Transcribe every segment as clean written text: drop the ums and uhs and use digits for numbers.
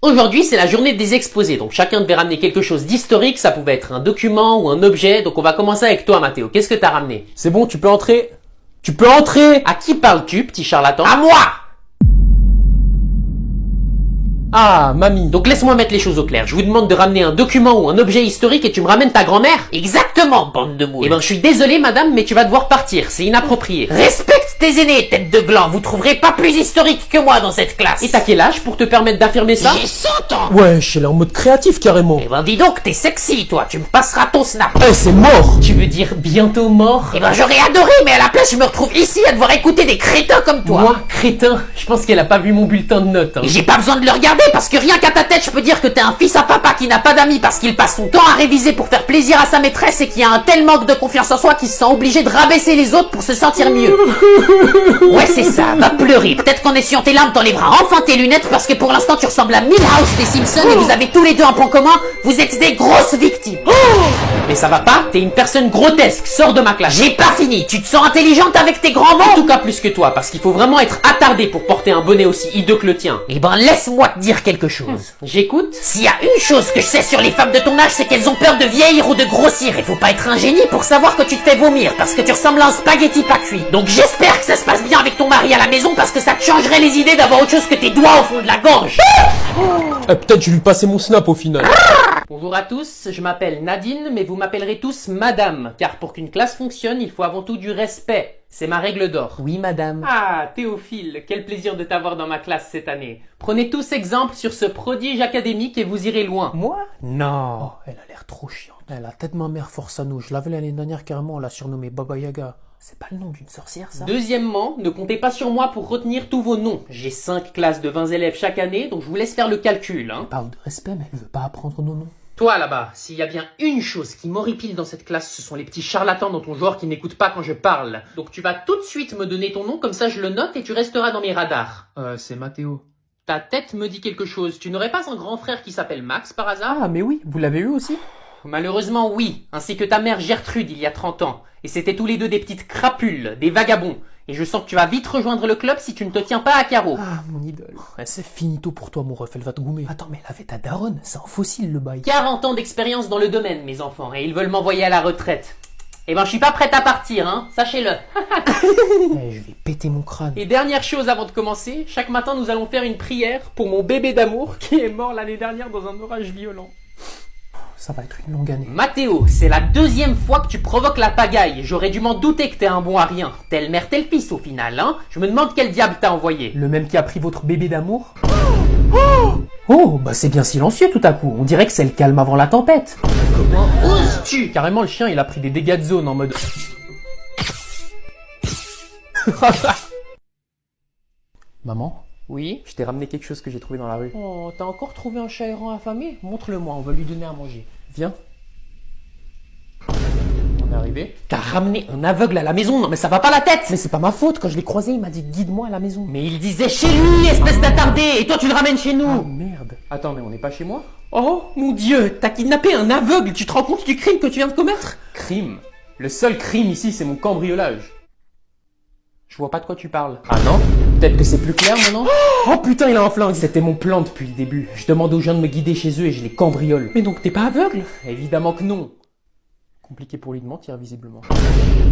Aujourd'hui, c'est la journée des exposés, donc chacun devait ramener quelque chose d'historique, ça pouvait être un document ou un objet, donc on va commencer avec toi, Mathéo. Qu'est-ce que t'as ramené? C'est bon, tu peux entrer. Tu peux entrer! À qui parles-tu, petit charlatan? À moi! Ah, mamie. Donc laisse-moi mettre les choses au clair. Je vous demande de ramener un document ou un objet historique et tu me ramènes ta grand-mère? Exactement, bande de moules. Eh ben, je suis désolé, madame, mais tu vas devoir partir. C'est inapproprié. Respecte tes aînés, tête de gland. Vous trouverez pas plus historique que moi dans cette classe. Et t'as quel âge pour te permettre d'affirmer ça? J'ai 100 ans. Ouais, je suis là en mode créatif carrément. Eh ben dis donc, t'es sexy toi, tu me passeras ton snap. Eh, c'est mort! Tu veux dire bientôt mort? Eh ben j'aurais adoré, mais à la place je me retrouve ici à devoir écouter des crétins comme toi. Moi, crétin, je pense qu'elle a pas vu mon bulletin de notes. Hein. Et j'ai pas besoin de le regarder parce que rien qu'à ta tête, je peux dire que t'es un fils à papa qui n'a pas d'amis parce qu'il passe son temps à réviser pour faire plaisir à sa maîtresse et qui a un tel manque de confiance en soi qu'il se sent obligé de rabaisser les autres pour se sentir mieux. Ouais, c'est ça, va pleurer. Peut-être qu'en essuyant tes larmes, t'enlèveras enfin tes lunettes parce que pour l'instant tu ressembles à Milhouse des Simpsons et vous avez tous les deux un point commun, vous êtes des grosses victimes. Mais ça va pas? T'es une personne grotesque, sors de ma classe. J'ai pas fini, tu te sens intelligente avec tes grands mots? En tout cas plus que toi, parce qu'il faut vraiment être attardé pour porter un bonnet aussi hideux que le tien. Eh ben laisse-moi te dire quelque chose. J'écoute. S'il y a une chose que je sais sur les femmes de ton âge, c'est qu'elles ont peur de vieillir ou de grossir. Et faut pas être un génie pour savoir que tu te fais vomir, parce que tu ressembles à un spaghetti pas cuit. Donc j'espère que ça se passe bien avec ton mari à la maison, parce que ça te changerait les idées d'avoir autre chose que tes doigts au fond de la gorge. Eh, peut-être je lui passer mon snap au final. Bonjour à tous, je m'appelle Nadine, mais vous m'appellerez tous madame, car pour qu'une classe fonctionne, il faut avant tout du respect. C'est ma règle d'or. Oui, madame. Ah, Théophile, quel plaisir de t'avoir dans ma classe cette année. Prenez tous exemple sur ce prodige académique et vous irez loin. Moi? Non. Oh, elle a l'air trop chiante. Elle a tête de ma mère force à nous. Je l'avais l'année dernière carrément, on l'a surnommée Baba Yaga. C'est pas le nom d'une sorcière, ça? Deuxièmement, ne comptez pas sur moi pour retenir tous vos noms. J'ai 5 classes de 20 élèves chaque année, donc je vous laisse faire le calcul. Hein. Elle parle de respect, mais elle veut pas apprendre nos noms. Toi là-bas, s'il y a bien une chose qui m'horripile dans cette classe, ce sont les petits charlatans dans ton genre qui n'écoutent pas quand je parle. Donc tu vas tout de suite me donner ton nom, comme ça je le note et tu resteras dans mes radars. C'est Mathéo. Ta tête me dit quelque chose. Tu n'aurais pas un grand frère qui s'appelle Max par hasard? Ah, mais oui, vous l'avez eu aussi? Malheureusement oui, ainsi que ta mère Gertrude il y a 30 ans. Et c'était tous les deux des petites crapules, des vagabonds. Et je sens que tu vas vite rejoindre le club si tu ne te tiens pas à carreau. Ah, mon idole. C'est finito pour toi, mon ref, elle va te goumer. Attends, mais elle avait ta daronne, c'est un fossile le bail. 40 ans d'expérience dans le domaine, mes enfants, et ils veulent m'envoyer à la retraite. Eh ben, je suis pas prête à partir, hein, sachez-le. Je vais péter mon crâne. Et dernière chose avant de commencer, chaque matin nous allons faire une prière pour mon bébé d'amour qui est mort l'année dernière dans un orage violent. Ça va être une longue année. Mathéo, c'est la 2e fois que tu provoques la pagaille. J'aurais dû m'en douter que t'es un bon à rien. Telle mère, tel fils au final, hein. Je me demande quel diable t'a envoyé. Le même qui a pris votre bébé d'amour? Oh, bah c'est bien silencieux tout à coup. On dirait que c'est le calme avant la tempête. Comment oses-tu? Carrément, le chien, il a pris des dégâts de zone en mode... Maman? Oui? Je t'ai ramené quelque chose que j'ai trouvé dans la rue. Oh, t'as encore trouvé un chat errant affamé? Montre-le-moi, on va lui donner à manger. Viens. On est arrivé. T'as ramené un aveugle à la maison? Non mais ça va pas la tête! Mais c'est pas ma faute, quand je l'ai croisé, il m'a dit guide-moi à la maison. Mais il disait chez lui, espèce d'attardé! Et toi tu le ramènes chez nous! Ah merde. Attends, mais on n'est pas chez moi? Oh mon dieu, t'as kidnappé un aveugle! Tu te rends compte du crime que tu viens de commettre? Crime? Le seul crime ici, c'est mon cambriolage. Je vois pas de quoi tu parles. Ah non? Peut-être que c'est plus clair maintenant? Oh putain, il a un flingue! C'était mon plan depuis le début. Je demande aux gens de me guider chez eux et je les cambriole. Mais donc t'es pas aveugle? Évidemment que non. Compliqué pour lui de mentir, visiblement.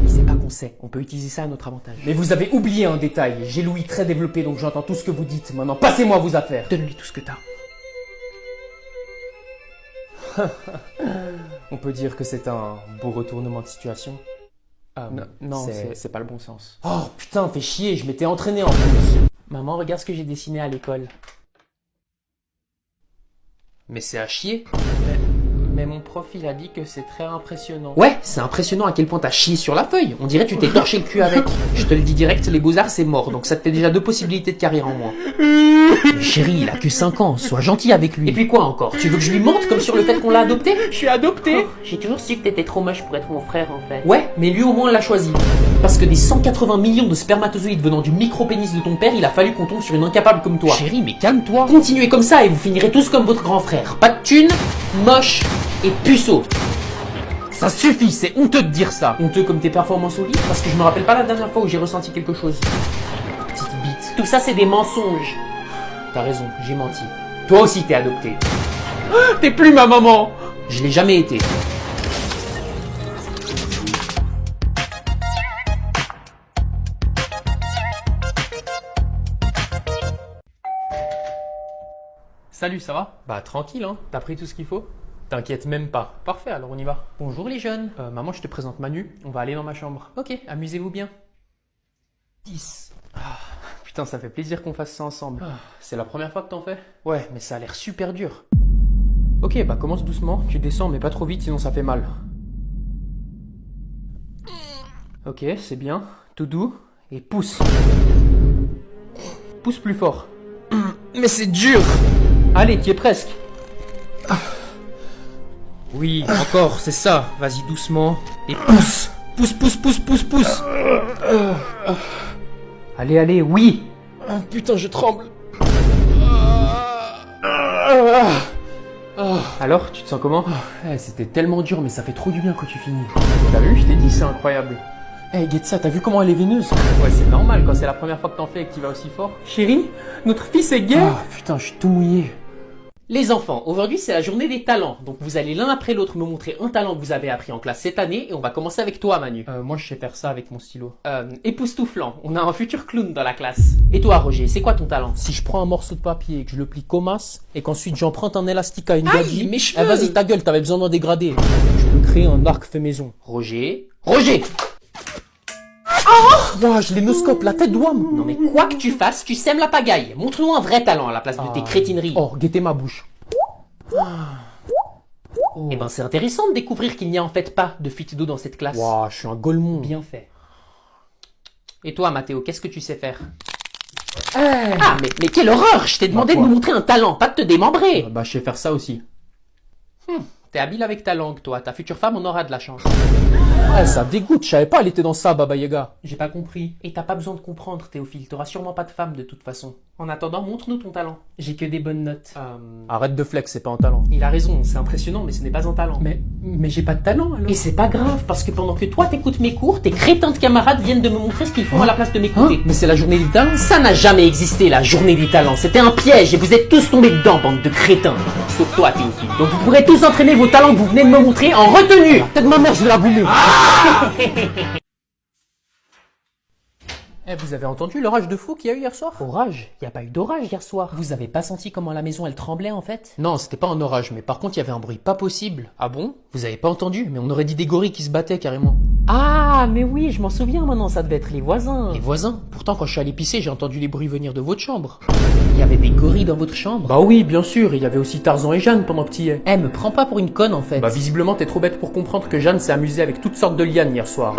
Il sait pas qu'on sait. On peut utiliser ça à notre avantage. Mais vous avez oublié un détail. J'ai l'ouïe très développée, donc j'entends tout ce que vous dites. Maintenant, passez-moi vos affaires. Donne-lui tout ce que t'as. On peut dire que c'est un beau retournement de situation. Non, c'est pas le bon sens. Oh putain, fais chier, je m'étais entraîné en plus. Maman, regarde ce que j'ai dessiné à l'école. Mais c'est à chier. Mais mon prof, il a dit que c'est très impressionnant. Ouais, c'est impressionnant à quel point t'as chié sur la feuille. On dirait que tu t'es torché le cul avec. Je te le dis direct, les beaux-arts c'est mort, donc ça te fait déjà 2 possibilités de carrière en moins. Mais chérie, il a que 5 ans, sois gentil avec lui. Et puis quoi encore? Tu veux que je lui mente comme sur le fait qu'on l'a adopté? Je suis adopté. J'ai toujours su que t'étais trop moche pour être mon frère en fait. Ouais, mais lui au moins l'a choisi. Parce que des 180 millions de spermatozoïdes venant du micro-pénis de ton père, il a fallu qu'on tombe sur une incapable comme toi. Chérie, mais calme-toi. Continuez comme ça et vous finirez tous comme votre grand frère. Pas de thunes, moche et puceau. Ça suffit, c'est honteux de dire ça. Honteux comme tes performances au lit, parce que je me rappelle pas la dernière fois où j'ai ressenti quelque chose. Petite bite. Tout ça, c'est des mensonges. T'as raison, j'ai menti. Toi aussi t'es adopté. T'es plus ma maman. Je l'ai jamais été. Salut, ça va? Bah tranquille, hein. T'as pris tout ce qu'il faut? T'inquiète même pas. Parfait, alors on y va. Bonjour les jeunes. Maman, je te présente Manu. On va aller dans ma chambre. Ok, amusez-vous bien. 10. Putain, ça fait plaisir qu'on fasse ça ensemble. C'est la première fois que t'en fais? Ouais, mais ça a l'air super dur. Ok, bah commence doucement. Tu descends, mais pas trop vite, sinon ça fait mal. Ok, c'est bien. Tout doux. Et pousse. Pousse plus fort. Mais c'est dur! Allez, t'y es presque. Oui, encore, c'est ça. Vas-y doucement. Et pousse. Pousse, pousse, pousse, pousse, pousse. Allez, allez, oui. Putain, je tremble. Alors, tu te sens comment? C'était tellement dur, mais ça fait trop du bien quand tu finis. T'as vu, je t'ai dit, c'est incroyable. Hey, get ça, t'as vu comment elle est veineuse? Ouais, c'est normal quand c'est la première fois que t'en fais et que tu vas aussi fort. Chérie, notre fils est gay. Putain, je suis tout mouillé. Les enfants, aujourd'hui c'est la journée des talents. Donc vous allez l'un après l'autre me montrer un talent que vous avez appris en classe cette année et on va commencer avec toi Manu. Moi, je sais faire ça avec mon stylo. Époustouflant, on a un futur clown dans la classe. Et toi Roger, c'est quoi ton talent? Si je prends un morceau de papier et que je le plie comme as, et qu'ensuite j'en prends un élastique à une Aïe, gadji, mes cheveux. vas-y ta gueule, t'avais besoin d'en dégrader. Je peux créer un arc fait maison. Roger. Ouah, je l'énoscope, la tête d'ouam. Non mais quoi que tu fasses, tu sèmes la pagaille. Montre-nous un vrai talent à la place de tes crétineries. Oh, guettez ma bouche. Eh ben c'est intéressant de découvrir qu'il n'y a en fait pas de fuite d'eau dans cette classe. Ouah, je suis un golemon. Bien fait. Et toi Mathéo, qu'est-ce que tu sais faire? Ah mais quelle horreur! Je t'ai demandé de quoi nous montrer un talent, pas de te démembrer. Bah, je sais faire ça aussi. T'es habile avec ta langue toi, ta future femme en aura de la chance. Ouais, ça dégoûte, je savais pas, elle était dans ça, Baba Yaga. J'ai pas compris. Et t'as pas besoin de comprendre Théophile, t'auras sûrement pas de femme de toute façon. En attendant, montre-nous ton talent. J'ai que des bonnes notes. Arrête de flex, c'est pas un talent. Il a raison, c'est impressionnant mais ce n'est pas un talent. Mais j'ai pas de talent alors. Et c'est pas grave, parce que pendant que toi t'écoutes mes cours, tes crétins de camarades viennent de me montrer ce qu'ils font à la place de m'écouter. Mais c'est la journée des talents. Ça n'a jamais existé, la journée des talents. C'était un piège et vous êtes tous tombés dedans, bande de crétins. Sauf toi, Théophile. Donc vous pourrez tous entraîner vos talents que vous venez de me montrer en retenue. Tête de ma mère, je vais la boumer. Vous avez entendu l'orage de fou qu'il y a eu hier soir? Orage? Y a pas eu d'orage hier soir. Vous avez pas senti comment la maison elle tremblait en fait? Non, c'était pas un orage, mais par contre il y avait un bruit pas possible. Ah bon? Vous avez pas entendu? Mais on aurait dit des gorilles qui se battaient carrément. Ah, mais oui, je m'en souviens maintenant, ça devait être les voisins. Les voisins? Pourtant quand je suis allé pisser, j'ai entendu les bruits venir de votre chambre. Il y avait des gorilles dans votre chambre? Bah oui, bien sûr, il y avait aussi Tarzan et Jeanne pendant que t'y es. Me prends pas pour une conne en fait. Bah visiblement t'es trop bête pour comprendre que Jeanne s'est amusée avec toutes sortes de lianes hier soir.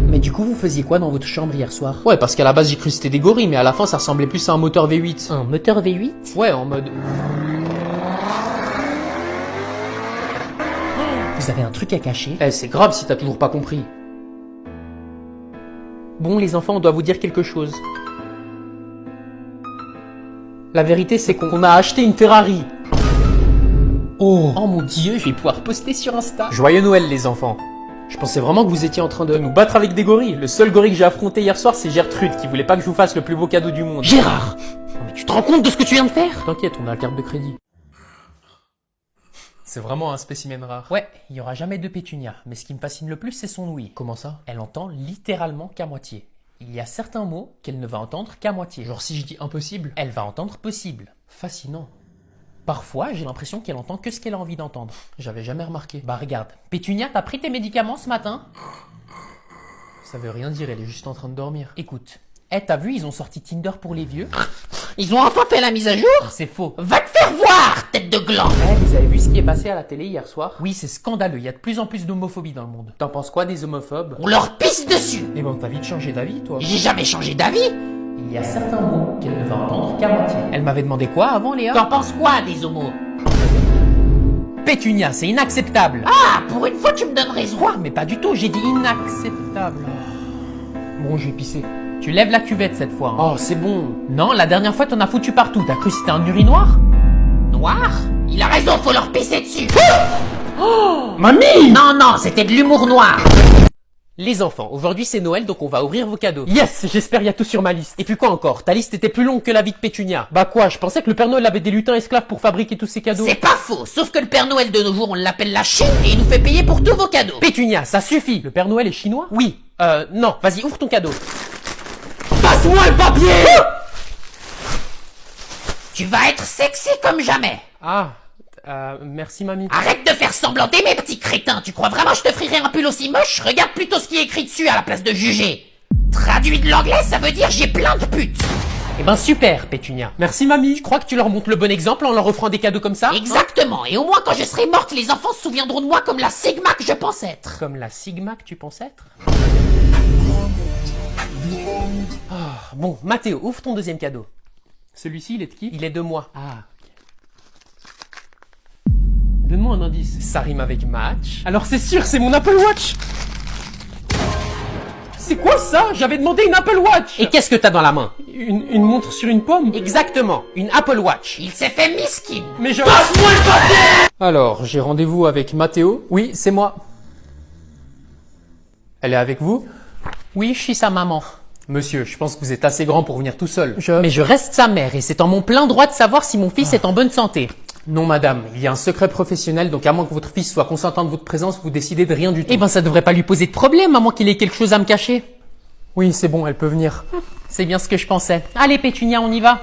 Mais du coup, vous faisiez quoi dans votre chambre hier soir? Ouais, parce qu'à la base j'ai cru que c'était des gorilles, mais à la fin ça ressemblait plus à un moteur V8. Un moteur V8? Ouais, en mode... Vous avez un truc à cacher? C'est grave si t'as toujours pas compris. Bon, les enfants, on doit vous dire quelque chose. La vérité, c'est qu'on a acheté une Ferrari. Oh mon dieu, je vais pouvoir poster sur Insta. Joyeux Noël, les enfants. Je pensais vraiment que vous étiez en train de nous battre avec des gorilles. Le seul gorille que j'ai affronté hier soir, c'est Gertrude, qui voulait pas que je vous fasse le plus beau cadeau du monde. Gérard! Non, mais tu te rends compte de ce que tu viens de faire? T'inquiète, on a la carte de crédit. C'est vraiment un spécimen rare. Ouais, il y aura jamais de Pétunia, mais ce qui me fascine le plus, c'est son ouïe. Comment ça? Elle entend littéralement qu'à moitié. Il y a certains mots qu'elle ne va entendre qu'à moitié. Genre si je dis impossible? Elle va entendre possible. Fascinant. Parfois, j'ai l'impression qu'elle entend que ce qu'elle a envie d'entendre. J'avais jamais remarqué. Bah regarde, Pétunia, t'as pris tes médicaments ce matin? Ça veut rien dire, elle est juste en train de dormir. Écoute, t'as vu, ils ont sorti Tinder pour les vieux? Ils ont enfin fait la mise à jour? C'est faux. Va te faire voir, tête de gland! Vous avez vu ce qui est passé à la télé hier soir? Oui, c'est scandaleux, il y a de plus en plus d'homophobie dans le monde. T'en penses quoi des homophobes? On leur pisse dessus! Eh ben t'as vite changé d'avis, toi. J'ai jamais changé d'avis! Il y a certains mots qu'elle ne va entendre qu'à moitié. Elle m'avait demandé quoi avant, Léa? T'en penses quoi des homos? Pétunia, c'est inacceptable! Ah, pour une fois tu me donnes raison! Quoi? Mais pas du tout, j'ai dit inacceptable. Bon, je vais pisser. Tu lèves la cuvette cette fois. Hein. Oh, c'est bon. Non, la dernière fois t'en as foutu partout. T'as cru que c'était un urinoir? Noir? Il a raison, faut leur pisser dessus! Mamie! Non, c'était de l'humour noir! Les enfants, aujourd'hui c'est Noël, donc on va ouvrir vos cadeaux. Yes, j'espère y a tout sur ma liste. Et puis quoi encore? Ta liste était plus longue que la vie de Pétunia. Bah quoi, je pensais que le Père Noël avait des lutins esclaves pour fabriquer tous ces cadeaux. C'est pas faux, sauf que le Père Noël de nos jours, on l'appelle la Chine et il nous fait payer pour tous vos cadeaux. Pétunia, ça suffit. Le Père Noël est chinois? Oui, non, vas-y, ouvre ton cadeau. Passe-moi le papier! Tu vas être sexy comme jamais. Ah, merci mamie. Arrête de faire semblant d'aimer, petit crétin. Tu crois vraiment que je te ferai un pull aussi moche? Regarde plutôt ce qui est écrit dessus à la place de juger. Traduit de l'anglais, ça veut dire j'ai plein de putes. Eh ben super, Pétunia. Merci mamie. Tu crois que tu leur montres le bon exemple en leur offrant des cadeaux comme ça? Exactement, et au moins quand je serai morte, les enfants se souviendront de moi comme la Sigma que je pense être. Comme la Sigma que tu penses être? Bon, Mathéo, ouvre ton deuxième cadeau. Celui-ci, il est de qui? Il est de moi. Ah, ok. Donne-moi un indice. Ça rime avec match. Alors c'est sûr, c'est mon Apple Watch. C'est quoi ça? J'avais demandé une Apple Watch. Et qu'est-ce que t'as dans la main? Une montre sur une pomme? Exactement, une Apple Watch. Il s'est fait miskin. Mais je... Passe-moi le papier! Alors, j'ai rendez-vous avec Mathéo. Oui, c'est moi. Elle est avec vous? Oui, je suis sa maman. Monsieur, je pense que vous êtes assez grand pour venir tout seul. Mais je reste sa mère et c'est en mon plein droit de savoir si mon fils est en bonne santé. Non madame, il y a un secret professionnel, donc à moins que votre fils soit consentant de votre présence, vous décidez de rien du tout. Eh ben ça devrait pas lui poser de problème à moins qu'il ait quelque chose à me cacher. Oui, c'est bon, elle peut venir. C'est bien ce que je pensais. Allez Pétunia, on y va.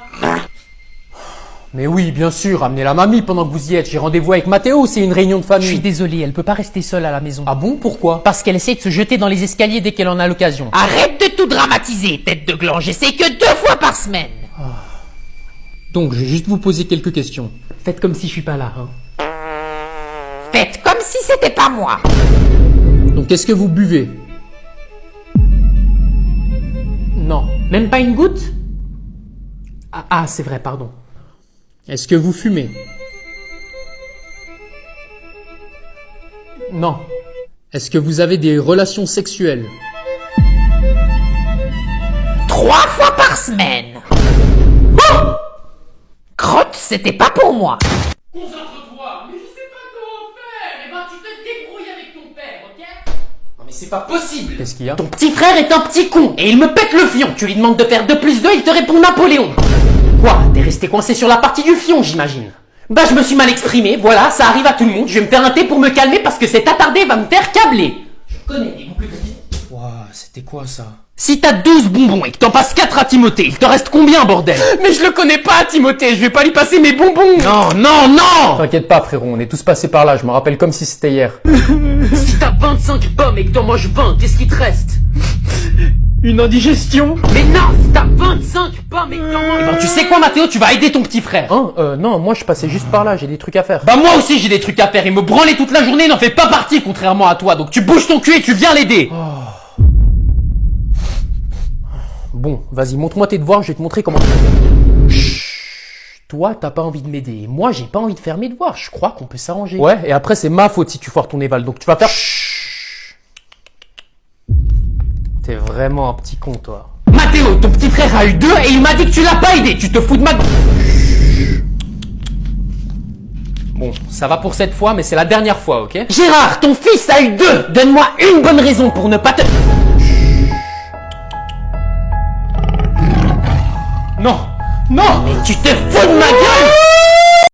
Mais oui, bien sûr, amenez la mamie pendant que vous y êtes. J'ai rendez-vous avec Mathéo, c'est une réunion de Je famille. suis désolé, elle peut pas rester seule à la maison. Ah bon, pourquoi? Parce qu'elle essaie de se jeter dans les escaliers dès qu'elle en a l'occasion. Arrête de tout dramatiser, tête de gland. J'essaie que 2 fois par semaine. Donc, je vais juste vous poser quelques questions. Faites comme si je suis pas là, hein. Faites comme si c'était pas moi. Donc, est-ce que vous buvez? Non. Même pas une goutte? Ah, c'est vrai, pardon. Est-ce que vous fumez? Non. Est-ce que vous avez des relations sexuelles? 3 fois par semaine. Oh! Crotte, c'était pas pour moi. Concentre-toi, mais je sais pas comment faire. Eh ben tu te débrouilles avec ton père, ok? Non mais c'est pas possible. Qu'est-ce qu'il y a? Ton petit frère est un petit con et il me pète le fion. Tu lui demandes de faire 2 plus 2, il te répond Napoléon. Quoi? T'es resté coincé sur la partie du fion, j'imagine. Bah je me suis mal exprimé, voilà, ça arrive à tout le monde. Je vais me faire un thé pour me calmer parce que cet attardé va me faire câbler. Je connais les boucles de... Waouh, c'était quoi ça? Si t'as 12 bonbons et que t'en passes 4 à Timothée, il te reste combien, bordel? Mais je le connais pas, Timothée, je vais pas lui passer mes bonbons! Non, non, non! T'inquiète pas, frérot, on est tous passés par là, je me rappelle comme si c'était hier. Si t'as 25 pommes et que t'en manges 20, qu'est-ce qui te reste? Une indigestion? Mais non, si t'as 25 pommes et que t'en manges... Eh ben tu sais quoi, Mathéo, tu vas aider ton petit frère. Hein? Non, moi je passais juste par là, j'ai des trucs à faire. Bah moi aussi j'ai des trucs à faire et me branler toute la journée n'en fait pas partie contrairement à toi, donc tu bouges ton cul et tu viens l'aider. Bon, vas-y, montre-moi tes devoirs, je vais te montrer comment... Toi, t'as pas envie de m'aider, et moi j'ai pas envie de faire mes devoirs, je crois qu'on peut s'arranger. Ouais, et après c'est ma faute si tu foires ton éval, donc tu vas faire... T'es vraiment un petit con, toi. Mathéo, ton petit frère a eu 2 et il m'a dit que tu l'as pas aidé, tu te fous de ma... Bon, ça va pour cette fois, mais c'est la dernière fois, ok? Gérard, ton fils a eu 2. Donne-moi une bonne raison pour ne pas te... Non! Non! Mais tu te fous de ma gueule!